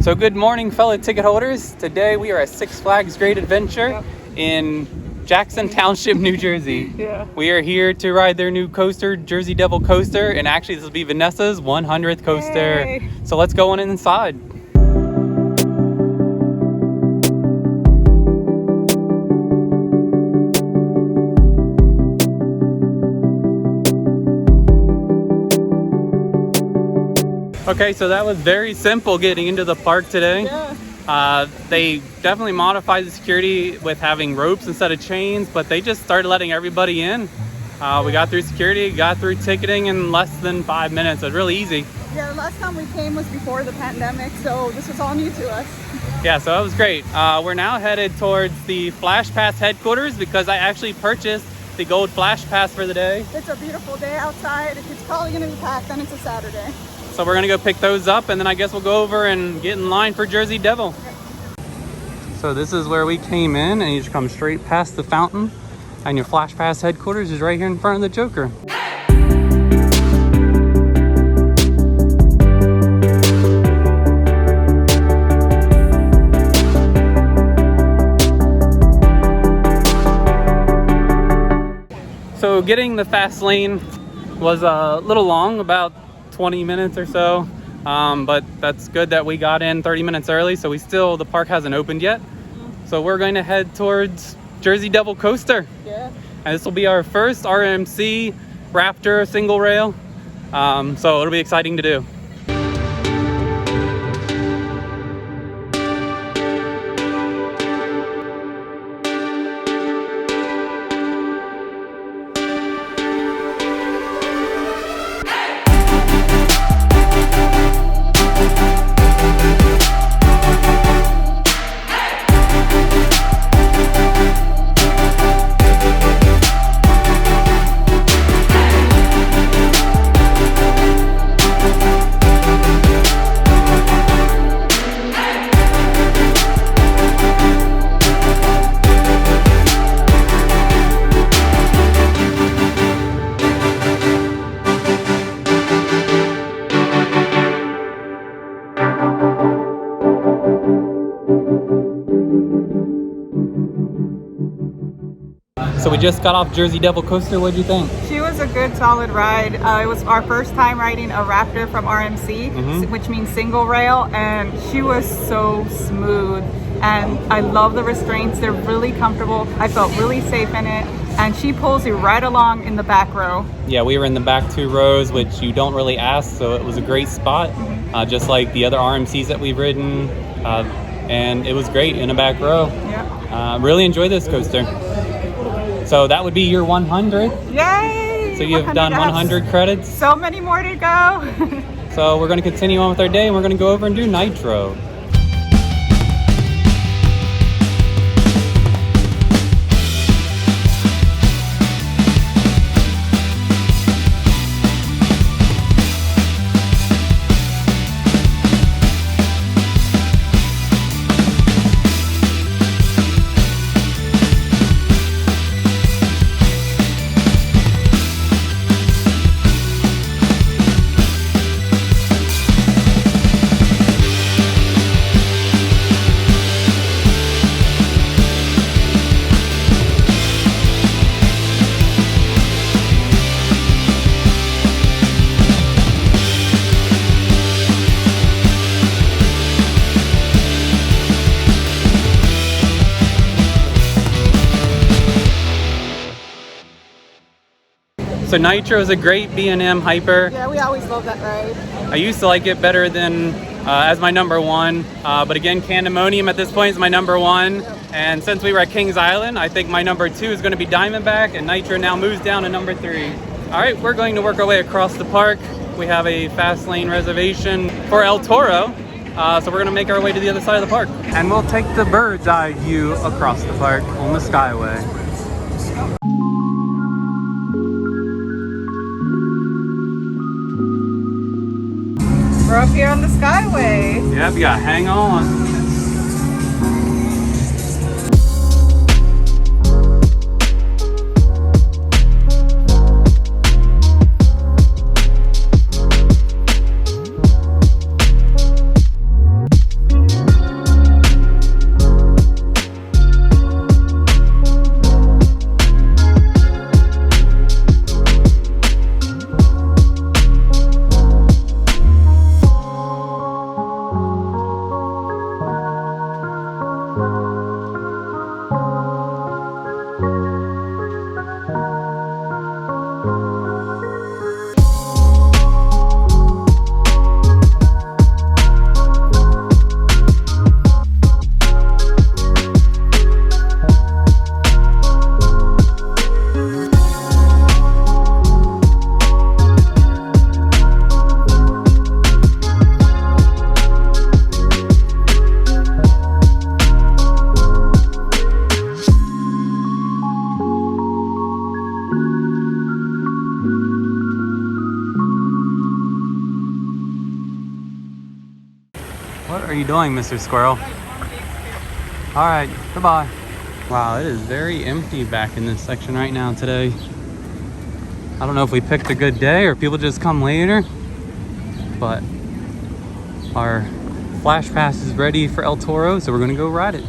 So good morning, fellow ticket holders. Today we are at Six Flags Great Adventure in Jackson Township, New Jersey. We are here to ride their new coaster, Jersey Devil Coaster, and actually this will be Venessa's 100th coaster. Yay. So let's go on inside. Okay, so that was very simple getting into the park today. They definitely modified the security with having ropes instead of chains, but they just started letting everybody in. We got through security, got through ticketing in less than 5 minutes. It was really easy. Yeah, the last time we came was before the pandemic, so this was all new to us. Yeah, so that was great. We're now headed towards the Flash Pass headquarters because I actually purchased the gold Flash Pass for the day. It's a beautiful day outside. It's probably going to be packed, and it's a Saturday. So we're gonna go pick those up, and then I guess we'll go over and get in line for Jersey Devil. So this is where we came in, and you just come straight past the fountain, and your Flash Pass headquarters is right here in front of the Joker. So getting the fast lane was a little long, about 20 minutes or so, but that's good that we got in 30 minutes early, so the park hasn't opened yet. So we're going to head towards Jersey Devil Coaster. And this will be our first RMC Raptor single rail, so it'll be exciting to do. So we just got off Jersey Devil Coaster. What did you think? She was a good, solid ride. It was our first time riding a Raptor from RMC, which means single rail, and she was so smooth. And I love the restraints. They're really comfortable. I felt really safe in it. And she pulls you right along in the back row. Yeah, we were in the back 2 rows, which you don't really ask, so it was a great spot, just like the other RMCs that we've ridden. And it was great in the back row. Really enjoyed this coaster. So that would be your 100. Yay! So you've done 100 credits. So many more to go. So we're going to continue on with our day, and we're going to go over and do Nitro. So Nitro is a great B&M hyper. Yeah, we always love that ride. I used to like it better than as my number 1, but again, Candemonium at this point is my number 1. And since we were at Kings Island, I think my number 2 is going to be Diamondback, and Nitro now moves down to number 3. All right, we're going to work our way across the park. We have a fast lane reservation for El Toro, so we're going to make our way to the other side of the park. And we'll take the bird's eye view across the park on the Skyway. We're up here on the Skyway. Yep, you gotta hang on. you doing, Mr. Squirrel? All right, goodbye. Wow, it is very empty back in this section right now today. I don't know if we picked a good day or people just come later, but our Flash Pass is ready for El Toro, so we're gonna go ride it.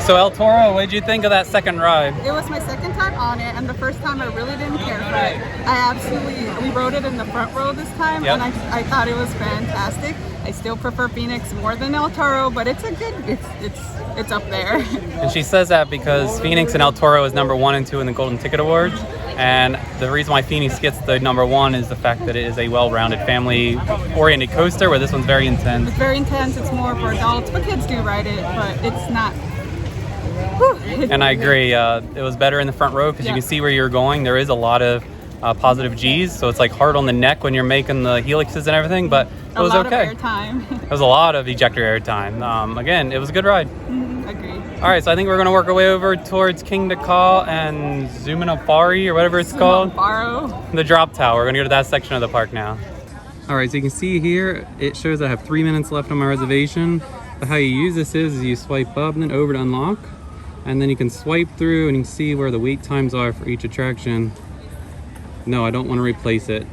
So El Toro, what did you think of that second ride? It was my second time on it, and the first time I really didn't care for it. We rode it in the front row this time, Yep. and I thought it was fantastic. I still prefer Phoenix more than El Toro, but it's a good, it's up there. And she says that because Phoenix and El Toro is number 1 and 2 in the Golden Ticket Awards. And the reason why Phoenix gets the number 1 is the fact that it is a well-rounded, family-oriented coaster, where this one's very intense. It's very intense, it's more for adults, but kids do ride it, but it's not. And I agree, it was better in the front row because you can see where you're going. There is a lot of positive G's, so it's like hard on the neck when you're making the helixes and everything, but it was okay. A lot of airtime. It was a lot of ejector air time. Again, it was a good ride. Agreed. All right, so I think we're gonna work our way over towards Kingda Ka and Zumanjaro or whatever it's called. Zumanjaro. The drop tower. We're gonna go to that section of the park now. All right, so you can see here, it shows I have 3 minutes left on my reservation. But how you use this is you swipe up and then over to unlock. And then you can swipe through and you can see where the wait times are for each attraction. No, I don't want to replace it.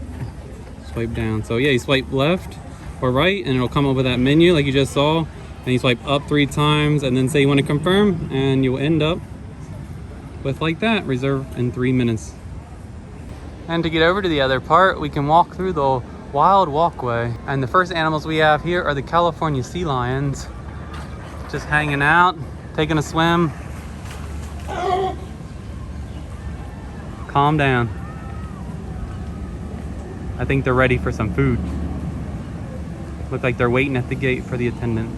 Swipe down. So yeah, you swipe left or right and it'll come up with that menu like you just saw. And you swipe up 3 times and then say you want to confirm, and you'll end up with like that, reserve in 3 minutes. And to get over to the other part, we can walk through the wild walkway. And the first animals we have here are the California sea lions. Just hanging out, taking a swim. Calm down. I think they're ready for some food. Look like they're waiting at the gate for the attendant.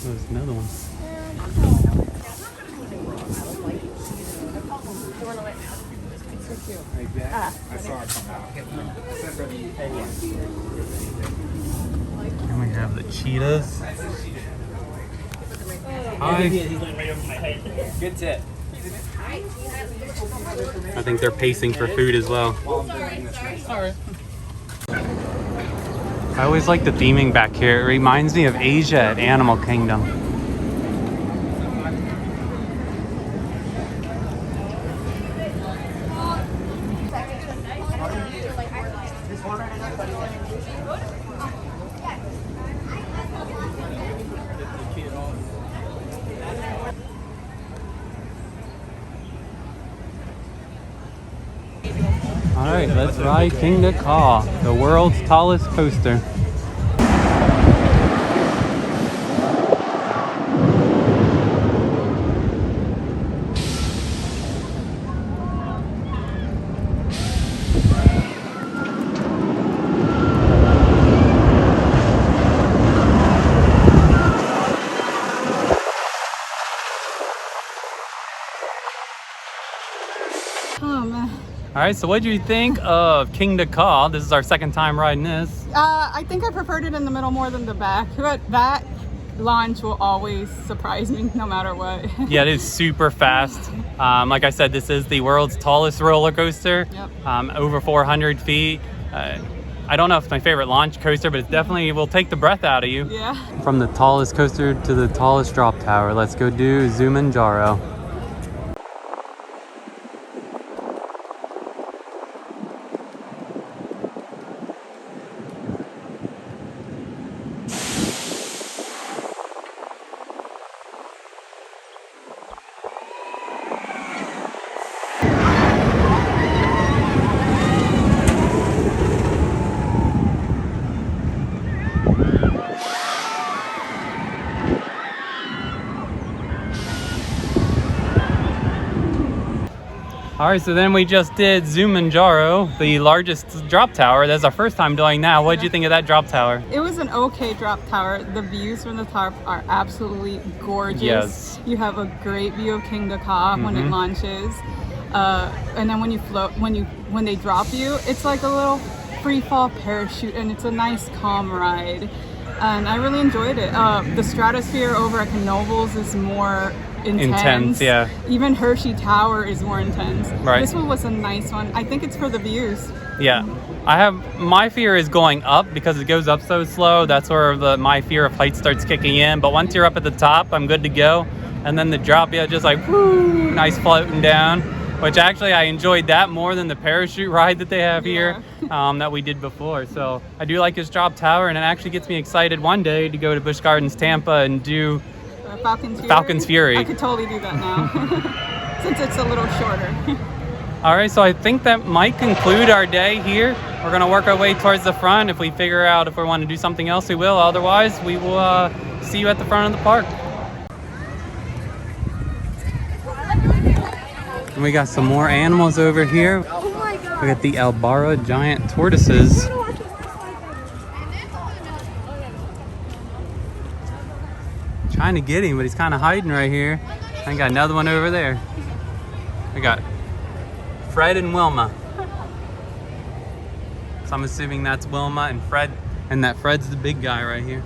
There's another one. I saw it come out. And we have the cheetahs. Hi. Good tip. I think they're pacing for food as well. I always like the theming back here. It reminds me of Asia at Animal Kingdom. All right, let's ride Kingda Ka, the world's tallest coaster. Oh man. All right, so what do you think of Kingda Ka? This is our second time riding this. I think I preferred it in the middle more than the back, but that launch will always surprise me no matter what. Yeah, it is super fast. Like I said, this is the world's tallest roller coaster. Yep. Over 400 feet. I don't know if it's my favorite launch coaster, but it definitely will take the breath out of you. Yeah. From the tallest coaster to the tallest drop tower, let's go do Zumanjaro. All right, so then we just did Zumanjaro, the largest drop tower. That's our first time doing that. What did you think of that drop tower? It was an okay drop tower. The views from the top are absolutely gorgeous. Yes. You have a great view of Kingda Ka when it launches. And then when you float, when they drop you, it's like a little free fall parachute, and it's a nice calm ride. And I really enjoyed it. The stratosphere over at Knoebels is more intense. Yeah. Even Hershey Tower is more intense. Right. This one was a nice one. I think it's for the views. Yeah. My fear is going up because it goes up so slow. That's where my fear of heights starts kicking in. But once you're up at the top, I'm good to go. And then the drop, yeah, just like, whoo, nice floating down. Which actually I enjoyed that more than the parachute ride that they have here that we did before. So I do like this drop tower, and it actually gets me excited one day to go to Busch Gardens Tampa and do Falcon's Fury. I could totally do that now since it's a little shorter. All right, so I think that might conclude our day here. We're gonna work our way towards the front. If we figure out if we want to do something else, we will. Otherwise, we will see you at the front of the park. And we got some more animals over here. We got the Albara giant tortoises. Trying to get him, but he's kind of hiding right here. I got another one over there. We got Fred and Wilma. So I'm assuming that's Wilma and Fred, and that Fred's the big guy right here.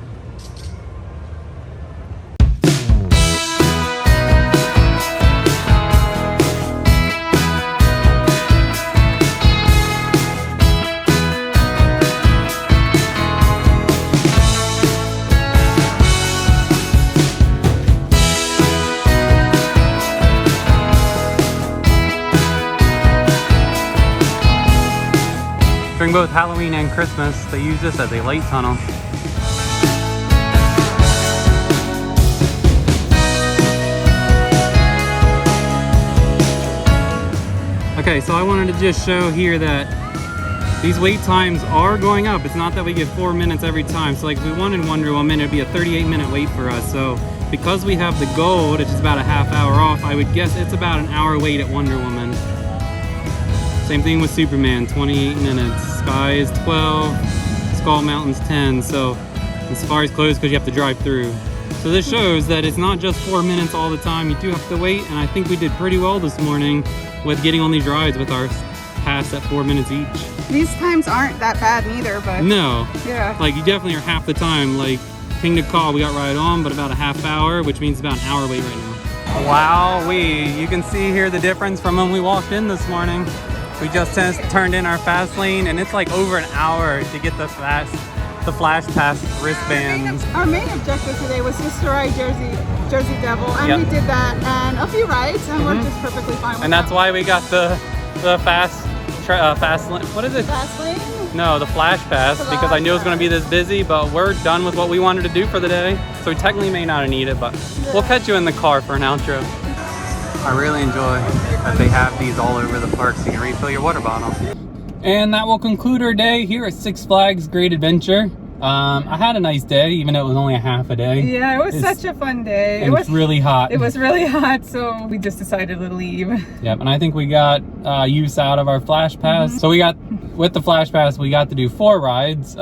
During both Halloween and Christmas, they use this as a light tunnel. Okay, so I wanted to just show here that these wait times are going up. It's not that we get 4 minutes every time. So like if we wanted Wonder Woman, it'd be a 38-minute wait for us. So because we have the gold, which is about a half hour off, I would guess it's about an hour wait at Wonder Woman. Same thing with Superman, 28 minutes. Sky is 12, Skull Mountain's 10, so as far as closed because you have to drive through. So this shows that it's not just 4 minutes all the time, you do have to wait, and I think we did pretty well this morning with getting on these rides with our pass at 4 minutes each. These times aren't that bad neither, but... No. Yeah. Like you definitely are half the time. Like Kingda Ka, we got right on, but about a half hour, which means about an hour wait right now. Wow, you can see here the difference from when we walked in this morning. We just turned in our fast lane, and it's like over an hour to get the flash pass wristbands. Our main objective today was just to ride Jersey Devil, and we did that and a few rides, and we're just perfectly fine with that. And that's why we got the fast lane. What is it? Fast lane? No, the flash pass, because I knew it was going to be this busy, but we're done with what we wanted to do for the day. So we technically may not need it, but we'll catch you in the car for an outro. I really enjoy that they have these all over the park so you can refill your water bottle. And that will conclude our day here at Six Flags Great Adventure. I had a nice day, even though it was only a half a day. Yeah, it was such a fun day. It was really hot. It was really hot, so we just decided to leave. Yep, and I think we got use out of our Flash Pass. So with the Flash Pass, we got to do 4 rides.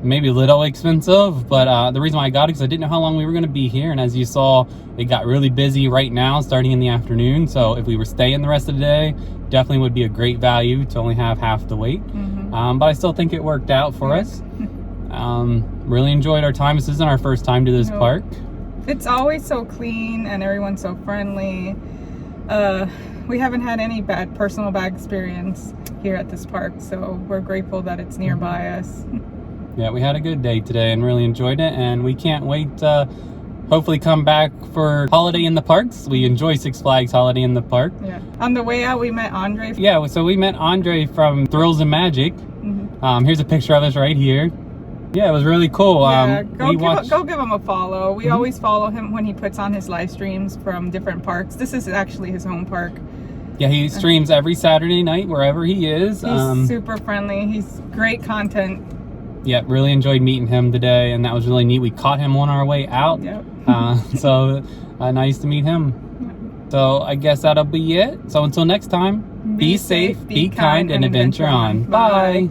maybe a little expensive, but the reason why I got it is I didn't know how long we were going to be here, and as you saw, it got really busy right now starting in the afternoon. So if we were staying the rest of the day, definitely would be a great value to only have half the wait. But I still think it worked out for us. Really enjoyed our time. This isn't our first time to this park. It's always so clean and everyone's so friendly. We haven't had any personal bad experience here at this park, so we're grateful that it's nearby us. Yeah, we had a good day today and really enjoyed it, and we can't wait to hopefully come back for Holiday in the Parks. We enjoy Six Flags Holiday in the Park. Yeah. On the way out, we met Andre. Yeah, so we met Andre from Thrills and Magic. Here's a picture of us right here. Yeah, it was really cool. Yeah, go give him a follow. We always follow him when he puts on his live streams from different parks. This is actually his home park. Yeah, he streams every Saturday night wherever he is. He's super friendly. He's great content. Yeah, really enjoyed meeting him today, and that was really neat. We caught him on our way out. Yep. So nice to meet him. So I guess that'll be it. So until next time, be safe, be kind, and adventure on. Bye.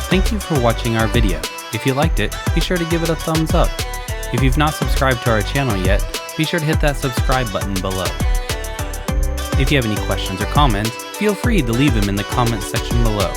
Thank you for watching our video. If you liked it, be sure to give it a thumbs up. If you've not subscribed to our channel yet, be sure to hit that subscribe button below. If you have any questions or comments, feel free to leave them in the comments section below.